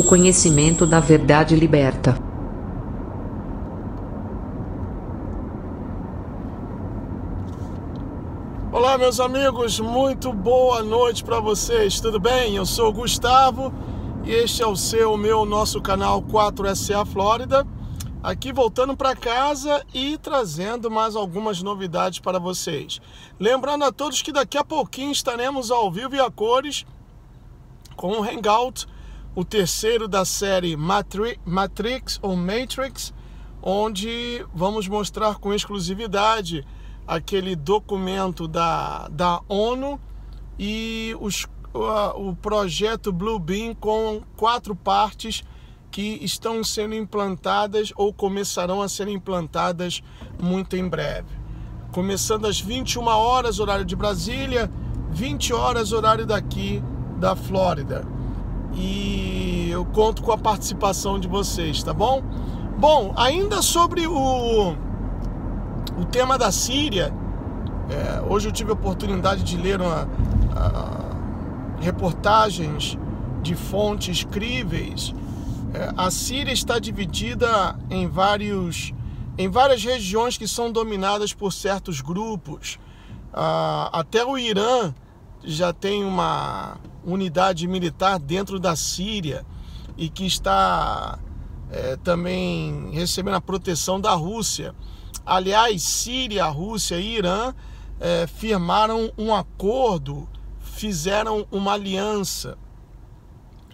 O conhecimento da verdade liberta. Olá, meus amigos, muito boa noite para vocês, tudo bem? Eu sou o Gustavo e este é o nosso canal 4SA Flórida, aqui voltando para casa e trazendo mais algumas novidades para vocês. Lembrando a todos que daqui a pouquinho estaremos ao vivo e a cores com o Hangout, o terceiro da série Matrix, onde vamos mostrar com exclusividade aquele documento da ONU e o projeto Bluebeam com 4 partes que estão sendo implantadas ou começarão a ser implantadas muito em breve. Começando às 21 horas, horário de Brasília, 20 horas, horário daqui da Flórida. E eu conto com a participação de vocês, tá bom? Bom, ainda sobre o tema da Síria, hoje eu tive a oportunidade de ler reportagens de fontes críveis. A Síria está dividida em várias regiões que são dominadas por certos grupos. Até o Irã já tem uma unidade militar dentro da Síria e que está também recebendo a proteção da Rússia. Aliás, Síria, Rússia e Irã firmaram um acordo, fizeram uma aliança,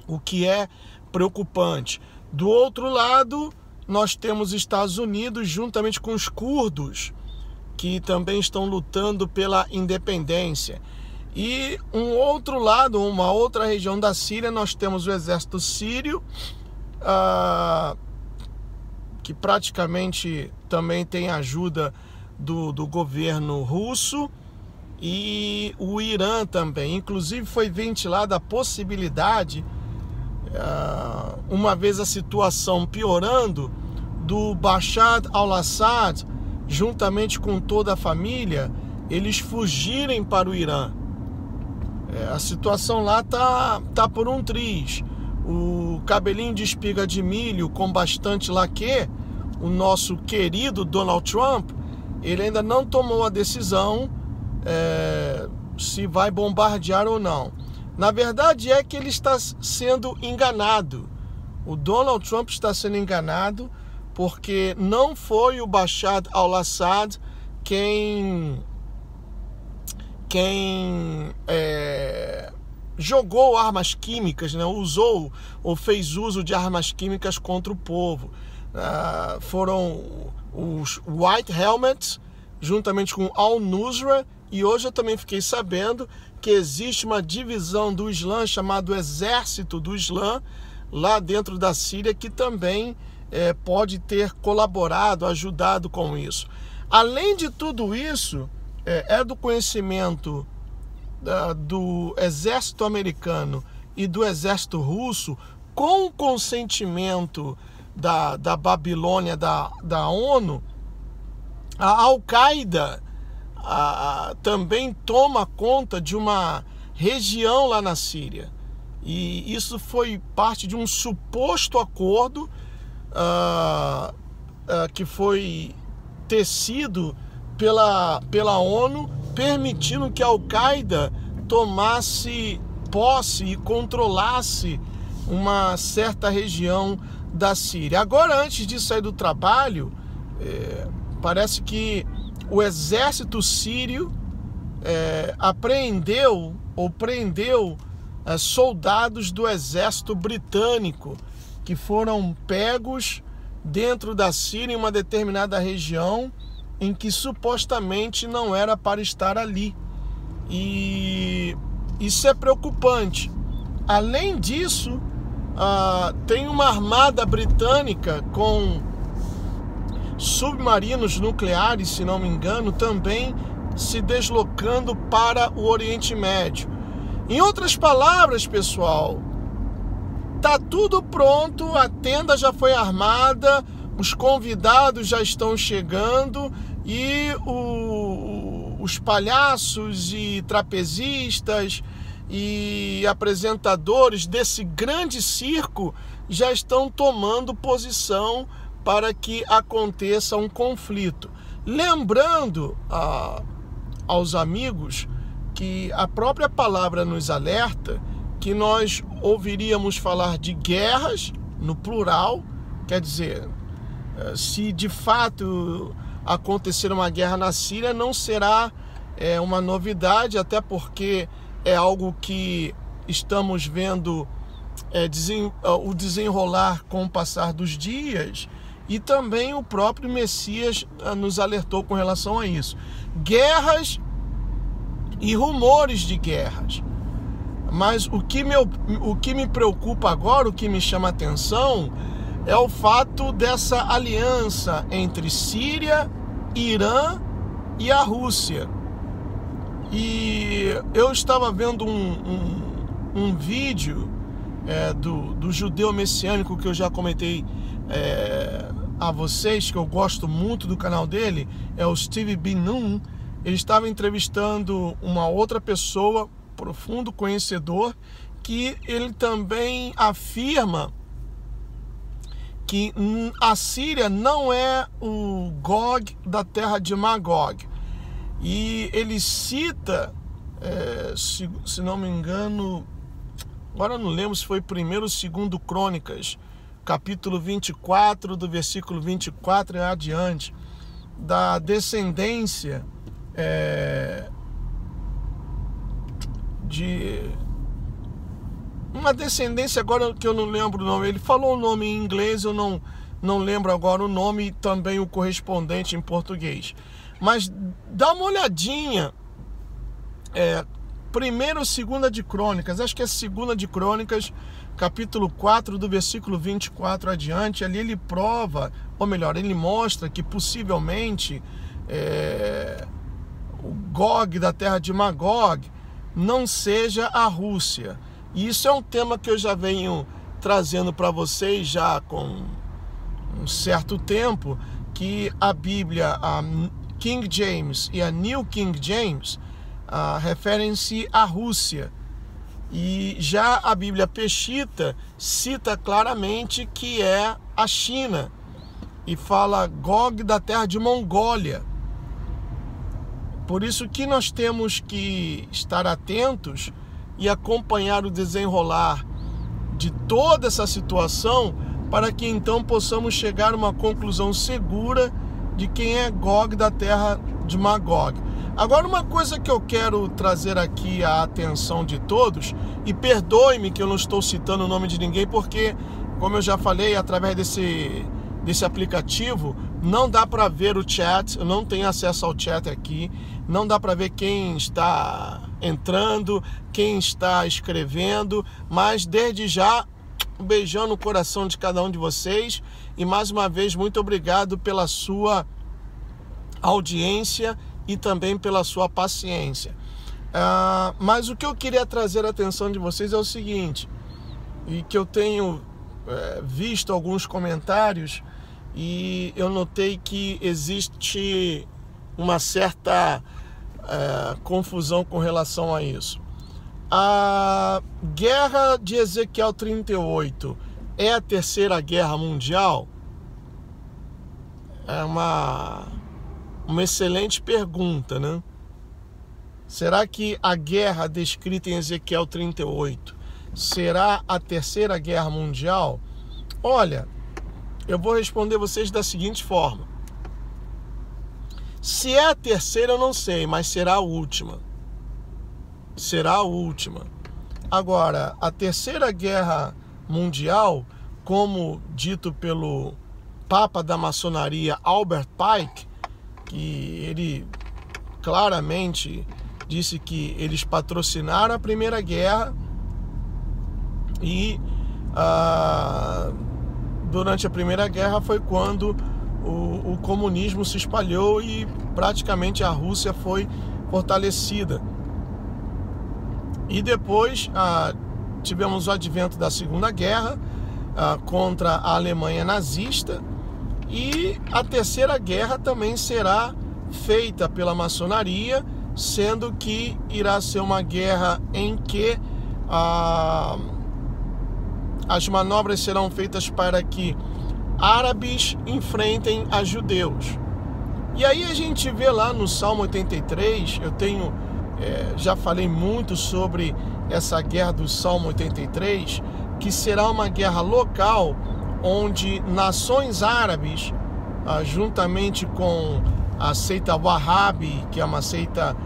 o que é preocupante. Do outro lado, nós temos Estados Unidos juntamente com os curdos, que também estão lutando pela independência. E um outro lado, uma outra região da Síria, nós temos o exército sírio, que praticamente também tem ajuda do governo russo, e o Irã também. Inclusive foi ventilada a possibilidade, uma vez a situação piorando, do Bashar al-Assad, juntamente com toda a família, eles fugirem para o Irã. A situação lá tá por um triz. O cabelinho de espiga de milho com bastante laque, o nosso querido Donald Trump, ele ainda não tomou a decisão se vai bombardear ou não. Na verdade é que ele está sendo enganado. O Donald Trump está sendo enganado porque não foi o Bashar al-Assad quem jogou armas químicas, né? Usou ou fez uso de armas químicas contra o povo. Foram os White Helmets, juntamente com Al-Nusra, e hoje eu também fiquei sabendo que existe uma divisão do Islã chamado Exército do Islã, lá dentro da Síria, que também pode ter colaborado, ajudado com isso. Além de tudo isso, é do conhecimento do exército americano e do exército russo, com o consentimento da Babilônia, da ONU, a Al-Qaeda também toma conta de uma região lá na Síria. E isso foi parte de um suposto acordo que foi tecido pela ONU, permitindo que a Al-Qaeda tomasse posse e controlasse uma certa região da Síria. Agora, antes de sair do trabalho, parece que o exército sírio prendeu soldados do exército britânico que foram pegos dentro da Síria em uma determinada região em que supostamente não era para estar ali. E isso é preocupante. Além disso, tem uma armada britânica com submarinos nucleares, se não me engano, também se deslocando para o Oriente Médio. Em outras palavras, pessoal, tá tudo pronto, a tenda já foi armada, os convidados já estão chegando e os palhaços e trapezistas e apresentadores desse grande circo já estão tomando posição para que aconteça um conflito. Lembrando aos amigos que a própria palavra nos alerta que nós ouviríamos falar de guerras, no plural, quer dizer, se de fato acontecer uma guerra na Síria, não será uma novidade, até porque é algo que estamos vendo o desenrolar com o passar dos dias, e também o próprio Messias nos alertou com relação a isso. Guerras e rumores de guerras. Mas o que me preocupa agora, o que me chama a atenção, é o fato dessa aliança entre Síria, Irã e a Rússia. E eu estava vendo um vídeo do judeu messiânico que eu já comentei a vocês, que eu gosto muito do canal dele, é o Steve Ben-Nun. Ele estava entrevistando uma outra pessoa, profundo conhecedor, que ele também afirma que a Síria não é o Gog da terra de Magog. E ele cita, se não me engano, agora eu não lembro se foi 1º ou 2º Crônicas, capítulo 24, do versículo 24 e adiante, da descendência de uma descendência, agora que eu não lembro o nome. Ele falou o nome em inglês, eu não lembro agora o nome, e também o correspondente em português. Mas dá uma olhadinha, 1ª ou 2ª de Crônicas, acho que é 2ª de Crônicas, capítulo 4, do versículo 24 adiante. Ali ele prova, ou melhor, ele mostra que possivelmente o Gog da terra de Magog não seja a Rússia. E isso é um tema que eu já venho trazendo para vocês já com um certo tempo, que a Bíblia, a King James e a New King James, referem-se à Rússia. E já a Bíblia Peshitta cita claramente que é a China, e fala Gog da terra de Mongólia. Por isso que nós temos que estar atentos e acompanhar o desenrolar de toda essa situação, para que então possamos chegar a uma conclusão segura de quem é Gog da terra de Magog. Agora, uma coisa que eu quero trazer aqui à atenção de todos, e perdoe-me que eu não estou citando o nome de ninguém, porque, como eu já falei, através desse aplicativo, não dá para ver o chat, eu não tenho acesso ao chat aqui, não dá para ver quem está entrando, quem está escrevendo, mas desde já, um beijão no coração de cada um de vocês, e mais uma vez, muito obrigado pela sua audiência e também pela sua paciência. Mas o que eu queria trazer a atenção de vocês é o seguinte, e que eu tenho visto alguns comentários, e eu notei que existe uma certa confusão com relação a isso. A guerra de Ezequiel 38 é a terceira guerra mundial? É uma excelente pergunta, né? Será que a guerra descrita em Ezequiel 38 será a terceira guerra mundial? Olha, eu vou responder vocês da seguinte forma. Se é a terceira, eu não sei, mas será a última. Será a última. Agora, a terceira guerra mundial, como dito pelo Papa da Maçonaria Albert Pike, que ele claramente disse que eles patrocinaram a Primeira Guerra, e durante a Primeira Guerra foi quando o comunismo se espalhou e praticamente a Rússia foi fortalecida. E depois tivemos o advento da Segunda Guerra contra a Alemanha nazista, e a terceira guerra também será feita pela maçonaria, sendo que irá ser uma guerra em que as manobras serão feitas para que árabes enfrentem a judeus. E aí a gente vê lá no Salmo 83, já falei muito sobre essa guerra do Salmo 83, que será uma guerra local, onde nações árabes, juntamente com a seita Wahhabi, que é uma seita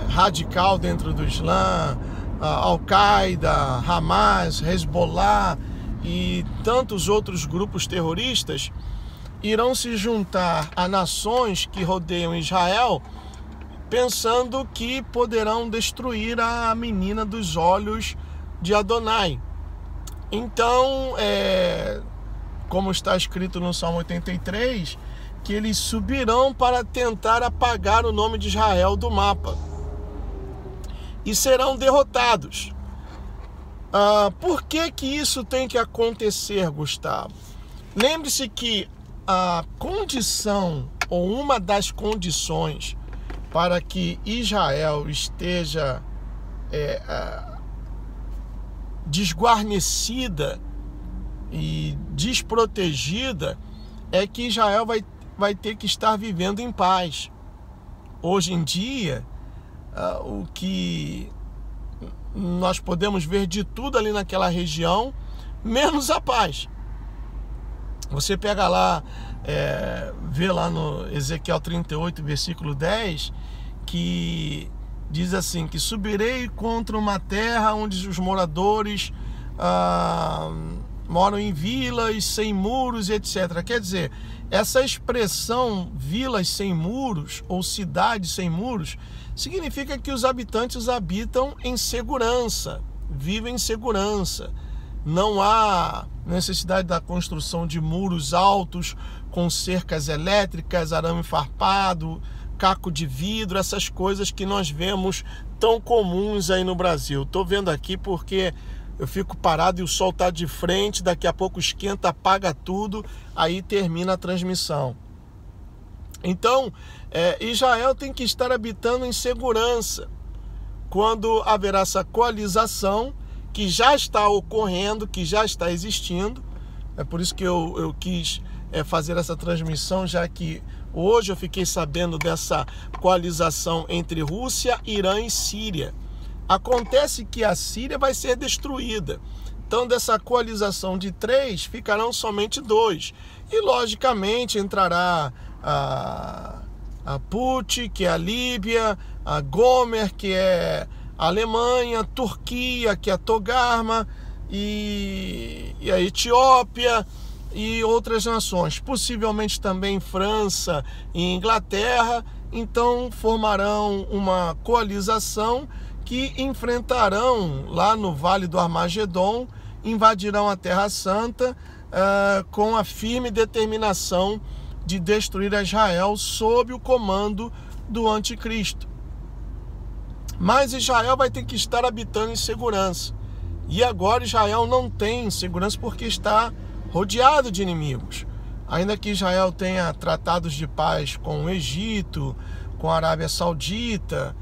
radical dentro do Islã, Al-Qaeda, Hamas, Hezbollah e tantos outros grupos terroristas, irão se juntar a nações que rodeiam Israel, pensando que poderão destruir a menina dos olhos de Adonai. Então, como está escrito no Salmo 83, que eles subirão para tentar apagar o nome de Israel do mapa. E serão derrotados. Por que isso tem que acontecer, Gustavo? Lembre-se que a condição, ou uma das condições, para que Israel esteja desguarnecida e desprotegida, é que Israel vai ter que estar vivendo em paz. Hoje em dia, o que nós podemos ver de tudo ali naquela região, menos a paz. Você pega lá, vê lá no Ezequiel 38, versículo 10, que diz assim, que subirei contra uma terra onde os moradores moram em vilas sem muros, etc. Quer dizer, essa expressão vilas sem muros ou cidades sem muros significa que os habitantes habitam em segurança, vivem em segurança. Não há necessidade da construção de muros altos com cercas elétricas, arame farpado, caco de vidro, essas coisas que nós vemos tão comuns aí no Brasil. Estou vendo aqui porque eu fico parado e o sol está de frente, daqui a pouco esquenta, apaga tudo, aí termina a transmissão. Então, Israel tem que estar habitando em segurança. Quando haverá essa coalização, que já está ocorrendo, que já está existindo, é por isso que eu quis fazer essa transmissão, já que hoje eu fiquei sabendo dessa coalização entre Rússia, Irã e Síria. Acontece que a Síria vai ser destruída. Então, dessa coalização de 3, ficarão somente 2. E, logicamente, entrará a Put, que é a Líbia, a Gomer, que é a Alemanha, Turquia, que é a Togarma, e a Etiópia e outras nações. Possivelmente também França e Inglaterra. Então, formarão uma coalização que enfrentarão lá no Vale do Armagedon, invadirão a Terra Santa com a firme determinação de destruir Israel sob o comando do Anticristo. Mas Israel vai ter que estar habitando em segurança. E agora Israel não tem segurança porque está rodeado de inimigos. Ainda que Israel tenha tratados de paz com o Egito, com a Arábia Saudita,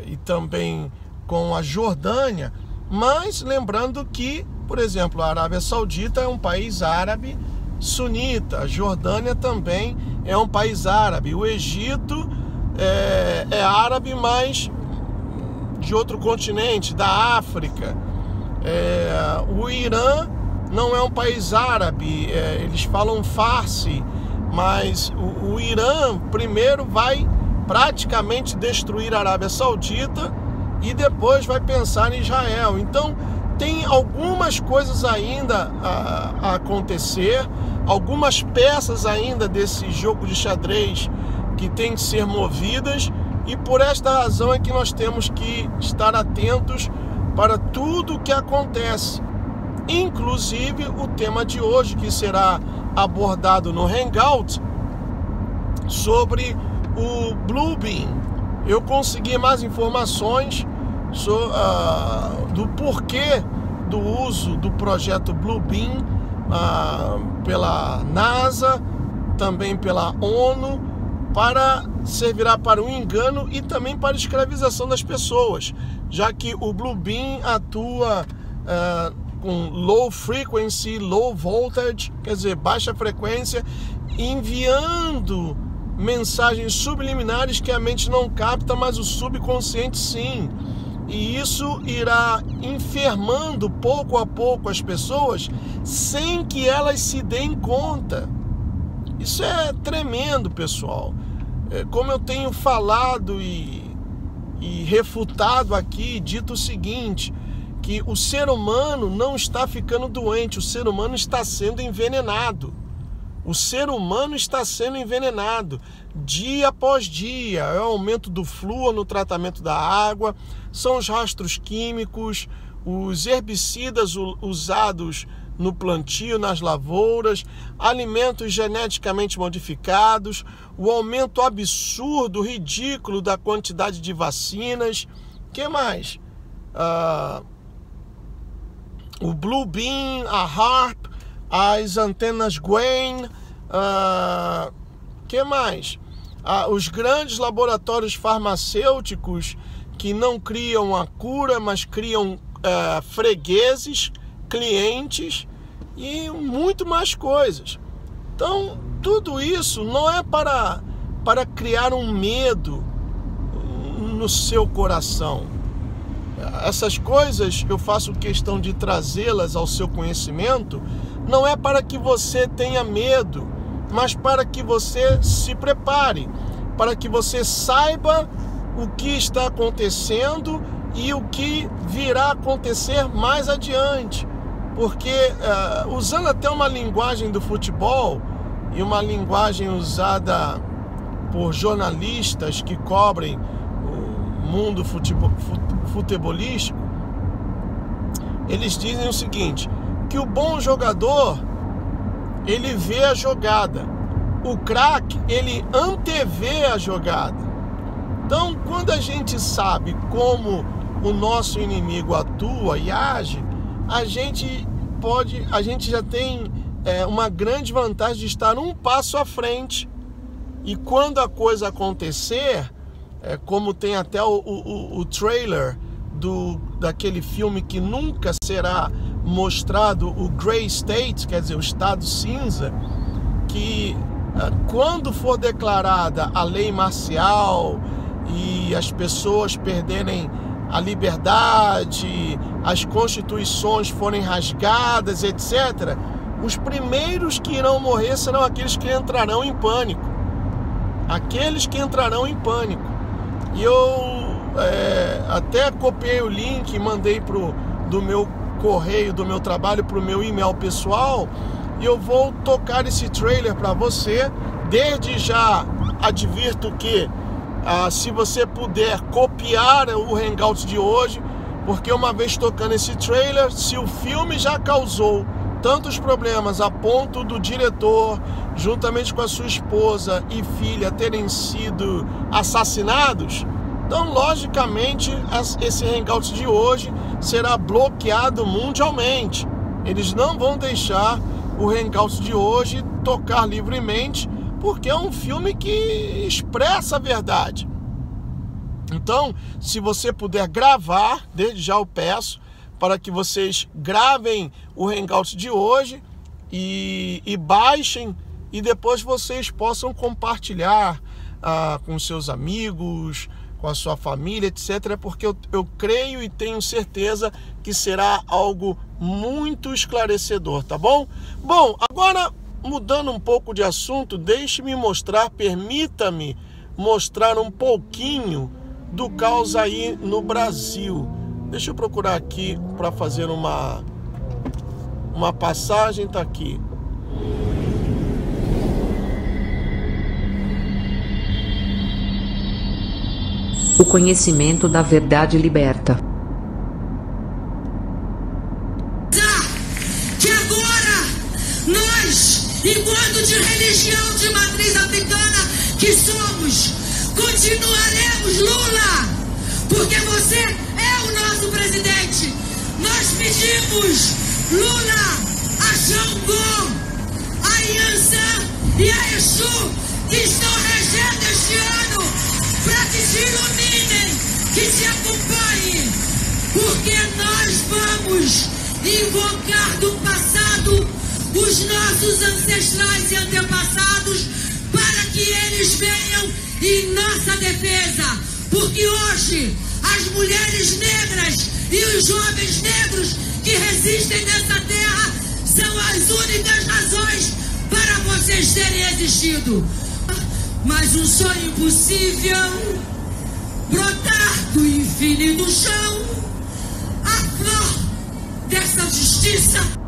e também com a Jordânia, mas lembrando que, por exemplo, a Arábia Saudita é um país árabe sunita, a Jordânia também é um país árabe, o Egito é árabe, mas de outro continente, da África. O Irã não é um país árabe, eles falam farsi, mas o Irã primeiro vai praticamente destruir a Arábia Saudita e depois vai pensar em Israel. Então tem algumas coisas ainda a acontecer, algumas peças ainda desse jogo de xadrez que tem que ser movidas, e por esta razão é que nós temos que estar atentos para tudo o que acontece, inclusive o tema de hoje, que será abordado no Hangout, sobre o Bluebeam. Eu consegui mais informações do porquê do uso do projeto Bluebeam pela NASA, também pela ONU, servirá para o engano e também para a escravização das pessoas, já que o Bluebeam atua com low frequency, low voltage, quer dizer, baixa frequência, enviando mensagens subliminares que a mente não capta, mas o subconsciente sim. E isso irá enfermando pouco a pouco as pessoas sem que elas se deem conta. Isso é tremendo, pessoal. Como eu tenho falado e refutado aqui, dito o seguinte, que o ser humano não está ficando doente, o ser humano está sendo envenenado. O ser humano está sendo envenenado dia após dia. É o aumento do flúor no tratamento da água, são os rastros químicos, os herbicidas usados no plantio, nas lavouras, alimentos geneticamente modificados, o aumento absurdo, ridículo da quantidade de vacinas. O que mais? O Blue Beam, a HAARP, as antenas Gwen, que mais? Os grandes laboratórios farmacêuticos que não criam a cura, mas criam fregueses, clientes e muito mais coisas. Então, tudo isso não é para criar um medo no seu coração. Essas coisas eu faço questão de trazê-las ao seu conhecimento, não é para que você tenha medo, mas para que você se prepare, para que você saiba o que está acontecendo e o que virá a acontecer mais adiante. Porque, usando até uma linguagem do futebol e uma linguagem usada por jornalistas que cobrem o mundo futebolístico, eles dizem o seguinte, que o bom jogador, ele vê a jogada, o craque, ele antevê a jogada. Então, quando a gente sabe como o nosso inimigo atua e age, a gente já tem uma grande vantagem de estar um passo à frente. E quando a coisa acontecer, como tem até o trailer daquele filme que nunca será mostrado, o Grey State, quer dizer, o estado cinza, que quando for declarada a lei marcial e as pessoas perderem a liberdade, as constituições forem rasgadas, etc., os primeiros que irão morrer serão aqueles que entrarão em pânico. Aqueles que entrarão em pânico. E eu até copiei o link e mandei do meu correio, do meu trabalho, para o meu e-mail pessoal, e eu vou tocar esse trailer para você. Desde já advirto que se você puder copiar o Hangout de hoje, porque uma vez tocando esse trailer, se o filme já causou tantos problemas a ponto do diretor, juntamente com a sua esposa e filha, terem sido assassinados, então logicamente esse Hangout de hoje será bloqueado mundialmente. Eles não vão deixar o Hangout de hoje tocar livremente, porque é um filme que expressa a verdade. Então, se você puder gravar, desde já eu peço, para que vocês gravem o Hangout de hoje e baixem, e depois vocês possam compartilhar com seus amigos, com a sua família, etc. Porque eu creio e tenho certeza que será algo muito esclarecedor, tá bom? Bom, agora mudando um pouco de assunto, permita-me mostrar um pouquinho do caos aí no Brasil. Deixa eu procurar aqui para fazer uma passagem, tá aqui. O conhecimento da verdade liberta. Que agora nós, enquanto de religião de matriz africana que somos, continuaremos Lula, porque você é o nosso presidente. Nós pedimos Lula, a Xangô, a Yansan e a Exu, que estão regendo este ano, para que te iluminem, que te acompanhem, porque nós vamos invocar do passado os nossos ancestrais e antepassados para que eles venham em nossa defesa. Porque hoje as mulheres negras e os jovens negros que resistem nessa terra são as únicas razões para vocês terem existido. Mas um sonho impossível brotar do infinito chão, a flor dessa justiça.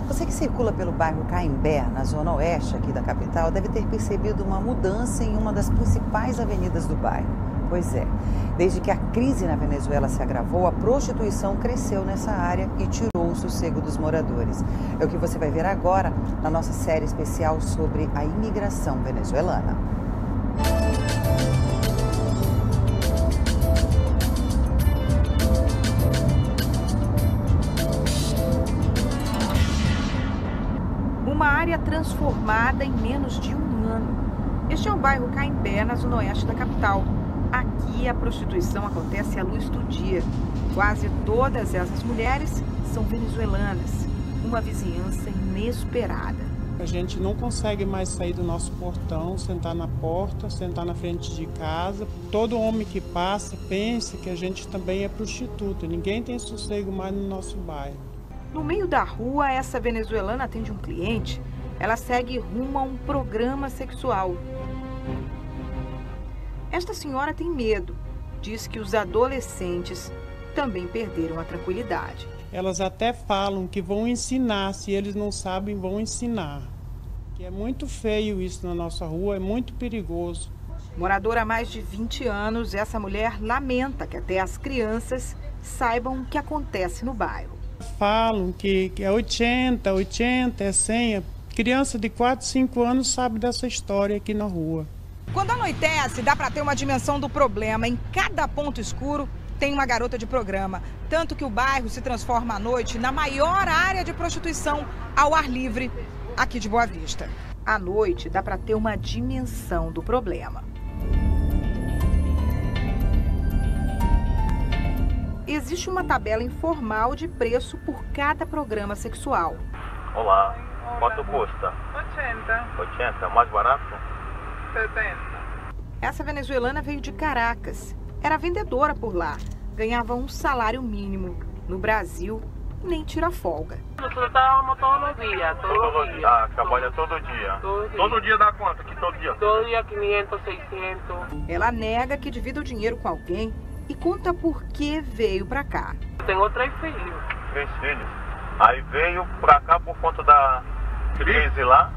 Você que circula pelo bairro Caimbé, na zona oeste aqui da capital, deve ter percebido uma mudança em uma das principais avenidas do bairro. Pois é, desde que a crise na Venezuela se agravou, a prostituição cresceu nessa área e tirou o sossego dos moradores. É o que você vai ver agora na nossa série especial sobre a imigração venezuelana. Uma área transformada em menos de um ano. Este é o bairro Caimbé, na zona oeste da capital. Aqui a prostituição acontece à luz do dia. Quase todas essas mulheres são venezuelanas. Uma vizinhança inesperada. A gente não consegue mais sair do nosso portão, sentar na porta, sentar na frente de casa. Todo homem que passa pensa que a gente também é prostituta. Ninguém tem sossego mais no nosso bairro. No meio da rua, essa venezuelana atende um cliente. Ela segue rumo a um programa sexual. Esta senhora tem medo. Diz que os adolescentes também perderam a tranquilidade. Elas até falam que vão ensinar, se eles não sabem, vão ensinar. Que é muito feio isso na nossa rua, é muito perigoso. Moradora há mais de 20 anos, essa mulher lamenta que até as crianças saibam o que acontece no bairro. Falam que é 80, é 100. Criança de 4, 5 anos sabe dessa história aqui na rua. Quando anoitece, dá para ter uma dimensão do problema. Em cada ponto escuro tem uma garota de programa. Tanto que o bairro se transforma à noite na maior área de prostituição ao ar livre aqui de Boa Vista. À noite dá para ter uma dimensão do problema. Existe uma tabela informal de preço por cada programa sexual. Olá, quanto custa? 80, mais barato? 70. Essa venezuelana veio de Caracas. Era vendedora por lá. Ganhava um salário mínimo. No Brasil, nem tira folga. Nós trabalhamos todos os dias. Ah, trabalha todo dia. Todo dia dá quanto aqui? Todo dia? Todo dia 500, 600. Ela nega que divida o dinheiro com alguém e conta por que veio pra cá. Tenho 3 filhos. 3 filhos. Aí veio pra cá por conta da crise lá?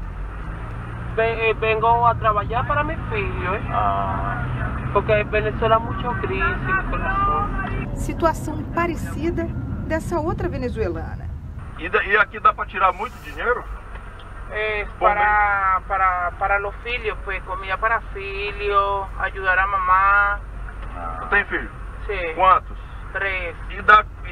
Vengo a trabalhar para meus filhos. Porque em Venezuela há muita crise no coração. Situação parecida dessa outra venezuelana. E aqui dá para tirar muito dinheiro? Para os filhos, pues comida para filhos, ajudar a mamá. Tu tem filho? Sim. Quantos? 3. E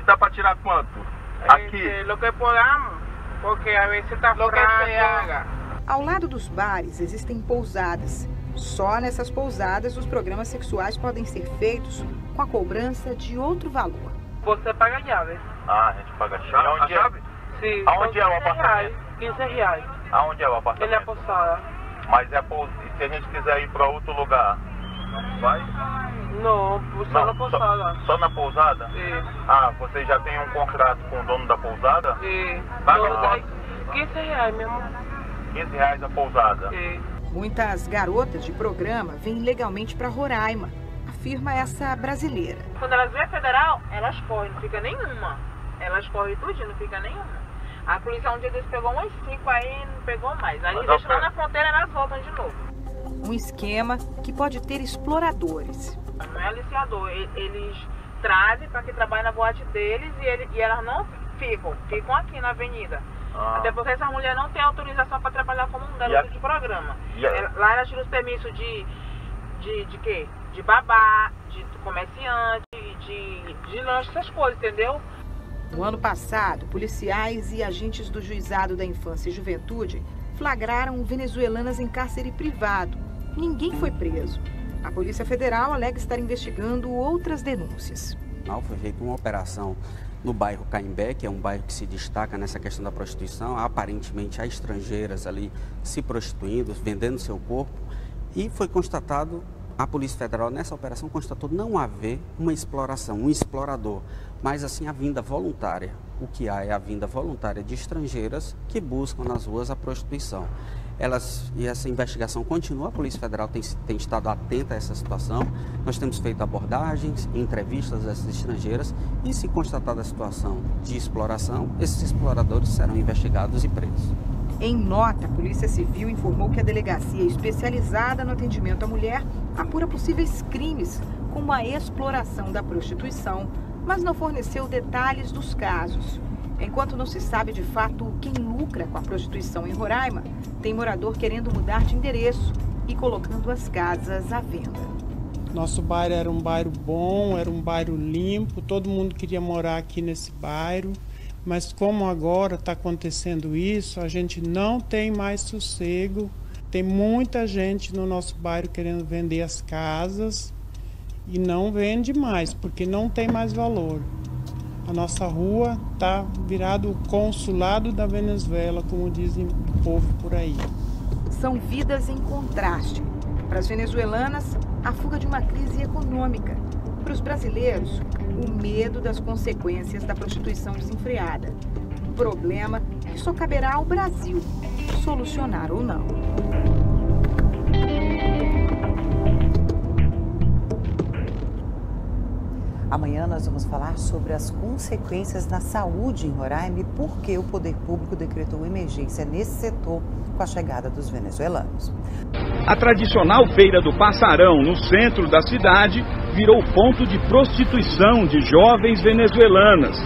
dá para tirar quanto? Aqui? Lo que podamos, porque a vezes está fraco. Ao lado dos bares existem pousadas. Só nessas pousadas os programas sexuais podem ser feitos com a cobrança de outro valor. Você paga a chave. A gente paga a chave? A chave? Sim. Aonde é o apartamento? R$15. Aonde é o apartamento? Ele é pousada. Mas e se a gente quiser ir para outro lugar? Vai? Não, só na pousada. Só na pousada? Sim. Você já tem um contrato com o dono da pousada? Sim. Paga quanto? R$15, meu amor. R$15 a pousada? Sim. Muitas garotas de programa vêm legalmente para Roraima, afirma essa brasileira. Quando elas vêm a federal, elas correm, não fica nenhuma. Elas correm tudinho, não fica nenhuma. A polícia um dia deles pegou umas 5 aí, não pegou mais. Aí deixa lá na fronteira e elas voltam de novo. Um esquema que pode ter exploradores. Não é aliciador, eles trazem para que trabalhe na boate deles e elas não ficam aqui na avenida. Até porque essa mulher não tem autorização para trabalhar como um garoto de programa. Lá ela tira os permissos de quê? De babá, de comerciante, de lanche, essas coisas, entendeu? No ano passado, policiais e agentes do Juizado da Infância e Juventude flagraram venezuelanas em cárcere privado. Ninguém foi preso. A Polícia Federal alega estar investigando outras denúncias. Foi feita uma operação no bairro Caimbé, que é um bairro que se destaca nessa questão da prostituição. Aparentemente há estrangeiras ali se prostituindo, vendendo seu corpo. E foi constatado, a Polícia Federal nessa operação constatou não haver uma exploração, um explorador, mas assim a vinda voluntária. O que há é a vinda voluntária de estrangeiras que buscam nas ruas a prostituição. E essa investigação continua, a Polícia Federal tem estado atenta a essa situação. Nós temos feito abordagens, entrevistas dessas estrangeiras e, se constatada a situação de exploração, esses exploradores serão investigados e presos. Em nota, a Polícia Civil informou que a delegacia especializada no atendimento à mulher apura possíveis crimes, como a exploração da prostituição, mas não forneceu detalhes dos casos. Enquanto não se sabe de fato quem lucra com a prostituição em Roraima, tem morador querendo mudar de endereço e colocando as casas à venda. Nosso bairro era um bairro bom, era um bairro limpo, todo mundo queria morar aqui nesse bairro. Mas como agora está acontecendo isso, a gente não tem mais sossego. Tem muita gente no nosso bairro querendo vender as casas e não vende mais, porque não tem mais valor. A nossa rua está virado o consulado da Venezuela, como dizem o povo por aí. São vidas em contraste. Para as venezuelanas, a fuga de uma crise econômica. Para os brasileiros, o medo das consequências da prostituição desenfreada. Um problema que só caberá ao Brasil solucionar ou não. Amanhã nós vamos falar sobre as consequências na saúde em Roraima e por que o poder público decretou emergência nesse setor com a chegada dos venezuelanos. A tradicional Feira do Passarão, no centro da cidade, virou ponto de prostituição de jovens venezuelanas,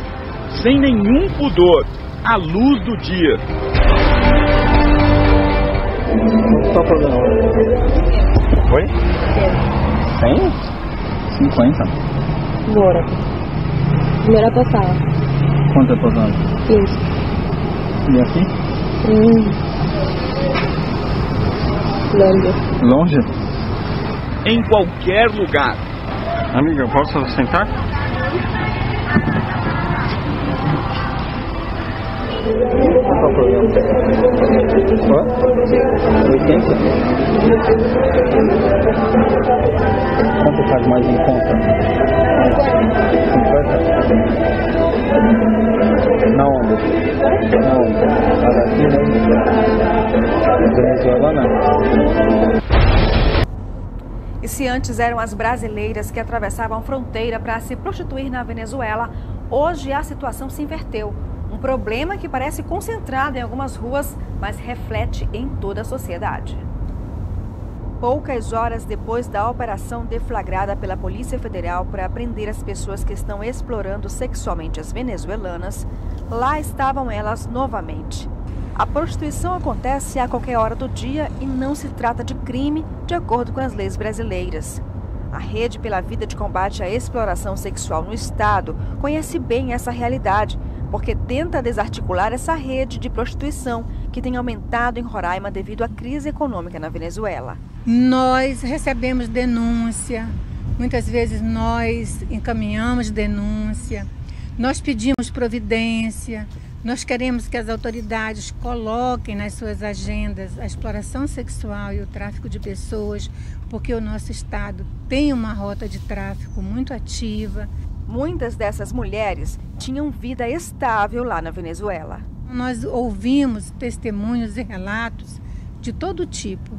sem nenhum pudor, à luz do dia. Qual o problema? Oi? 100? 50. Bora. Primeira passada. Quanto é passada? 15. E aqui? Longe. Longe? Em qualquer lugar. Amiga, eu posso sentar? Qual o problema? Quanto? 80? Quanto faz mais em conta? 50? Na onda? Na onda? A daqui, né? Venezuela, não. E se antes eram as brasileiras que atravessavam a fronteira para se prostituir na Venezuela, hoje a situação se inverteu. Um problema que parece concentrado em algumas ruas, mas reflete em toda a sociedade. Poucas horas depois da operação deflagrada pela Polícia Federal para prender as pessoas que estão explorando sexualmente as venezuelanas, lá estavam elas novamente. A prostituição acontece a qualquer hora do dia e não se trata de crime, de acordo com as leis brasileiras. A Rede pela Vida de Combate à Exploração Sexual no Estado conhece bem essa realidade, porque tenta desarticular essa rede de prostituição que tem aumentado em Roraima devido à crise econômica na Venezuela. Nós recebemos denúncia, muitas vezes nós encaminhamos denúncia, nós pedimos providência, nós queremos que as autoridades coloquem nas suas agendas a exploração sexual e o tráfico de pessoas, porque o nosso estado tem uma rota de tráfico muito ativa. Muitas dessas mulheres tinham vida estável lá na Venezuela. Nós ouvimos testemunhos e relatos de todo tipo,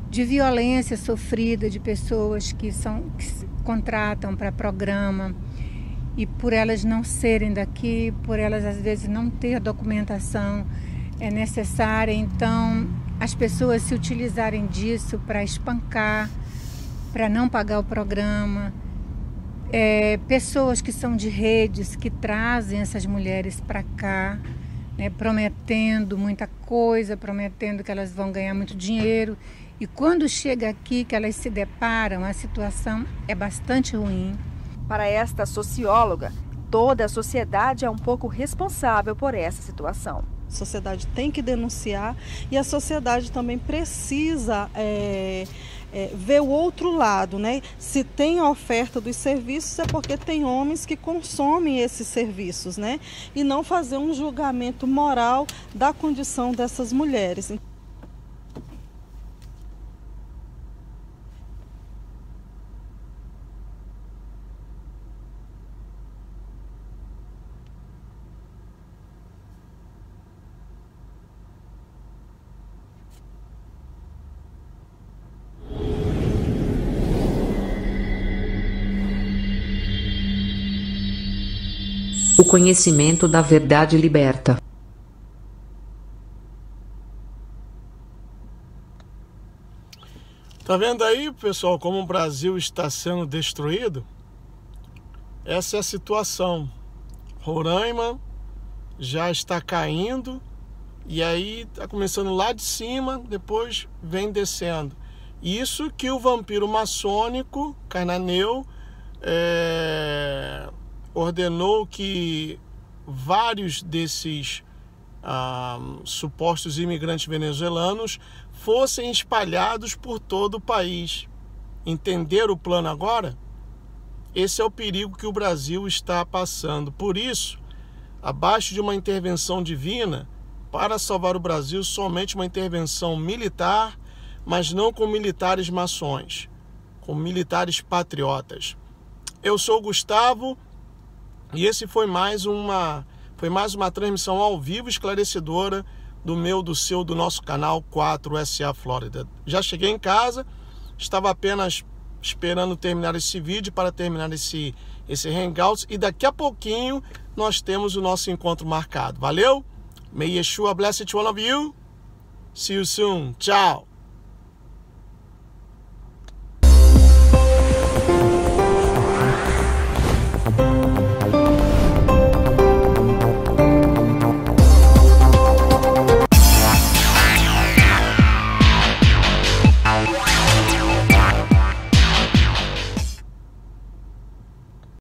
de violência sofrida de pessoas que se contratam para programa e por elas não serem daqui, por elas às vezes não ter a documentação necessária, então as pessoas se utilizarem disso para espancar, para não pagar o programa. Pessoas que são de redes que trazem essas mulheres para cá, né, prometendo muita coisa, prometendo que elas vão ganhar muito dinheiro. E quando chega aqui, que elas se deparam, a situação é bastante ruim. Para esta socióloga, toda a sociedade é um pouco responsável por essa situação. A sociedade tem que denunciar e a sociedade também precisa ver o outro lado, né? Se tem a oferta dos serviços é porque tem homens que consomem esses serviços, né? E não fazer um julgamento moral da condição dessas mulheres. O conhecimento da verdade liberta. Tá vendo aí, pessoal, como o Brasil está sendo destruído? Essa é a situação. Roraima já está caindo e aí está começando lá de cima, depois vem descendo. Isso que o vampiro maçônico, Cananeu, ordenou que vários desses supostos imigrantes venezuelanos fossem espalhados por todo o país. Entenderam o plano agora? Esse é o perigo que o Brasil está passando. Por isso, abaixo de uma intervenção divina, para salvar o Brasil, somente uma intervenção militar, mas não com militares maçons, com militares patriotas. Eu sou o Gustavo, e esse foi mais uma transmissão ao vivo esclarecedora do meu, do seu, do nosso canal 4SA Flórida. Já cheguei em casa, estava apenas esperando terminar esse vídeo para terminar esse Hangouts, e daqui a pouquinho nós temos o nosso encontro marcado. Valeu? May Yeshua bless each one of you. See you soon. Tchau.